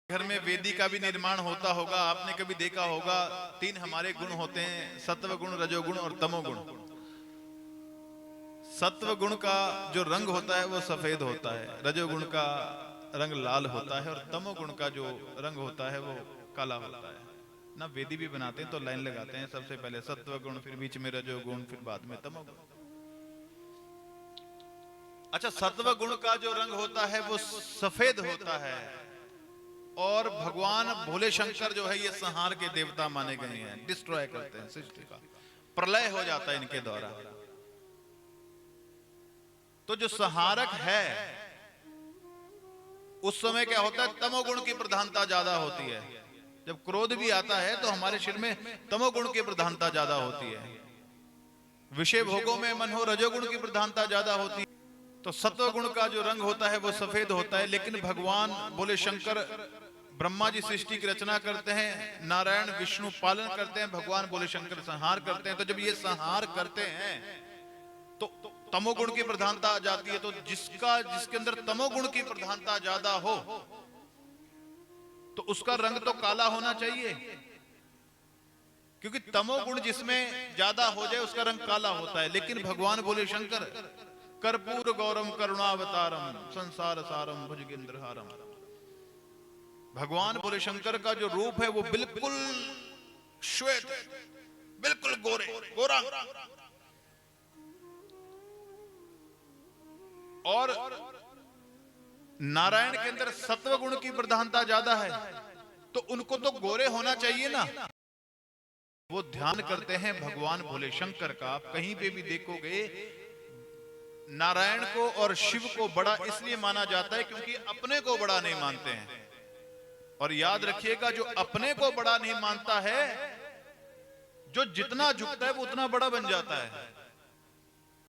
घर में वेदी का भी निर्माण होता होगा, आपने कभी देखा होगा। तीन हमारे गुण होते हैं, सत्व गुण, रजोगुण और तमोगुण। सत्व गुण का जो रंग होता है वो सफेद होता है, रजोगुण का रंग लाल होता है और तमोगुण का जो रंग होता है वो काला होता है ना। वेदी भी बनाते हैं तो लाइन लगाते हैं, सबसे पहले सत्व गुण, फिर बीच में रजोगुण, फिर बाद में तमोगुण। अच्छा, सत्व गुण का जो रंग होता है वो सफेद होता है और भगवान भोले शंकर जो है ये संहार के देवता माने गए हैं, डिस्ट्रॉय करते हैं सृष्टि का, प्रलय हो जाता है इनके द्वारा। तो जो संहारक है उस समय क्या होता है, तमोगुण की प्रधानता ज्यादा होती है। जब क्रोध भी आता है तो हमारे शरीर में तमोगुण की प्रधानता ज्यादा होती है। विषय भोगों में मन हो, रजोगुण की प्रधानता ज्यादा होती है। तो सत्वगुण का जो रंग होता है वो सफेद होता है। लेकिन भगवान भोले शंकर, ब्रह्मा जी सृष्टि की रचना करते हैं, नारायण विष्णु पालन करते हैं, भगवान भोले शंकर संहार करते हैं। तो जब ये संहार करते हैं तो तमोगुण की प्रधानता आ जाती है। तो जिसके अंदर तमोगुण की प्रधानता ज्यादा हो तो उसका रंग तो काला होना चाहिए, क्योंकि तमोगुण जिसमें ज्यादा हो जाए उसका रंग काला होता है। लेकिन भगवान भोले शंकर कर्पूर गौरम करुणावतारम संसार सारम भुजगेंद्रहारम, भगवान भोले शंकर का जो रूप है वो बिल्कुल श्वेत, बिल्कुल गोरा और नारायण के अंदर सत्व गुण की प्रधानता ज्यादा है, तो उनको तो गोरे होना चाहिए ना। वो ध्यान करते हैं भगवान भोले शंकर का। आप कहीं पे भी देखोगे नारायण को और शिव को बड़ा इसलिए माना जाता है क्योंकि अपने को बड़ा नहीं मानते हैं। और याद रखिएगा, जो अपने को बड़ा नहीं मानता है, जो जितना झुकता है वो उतना बड़ा बन जाता है।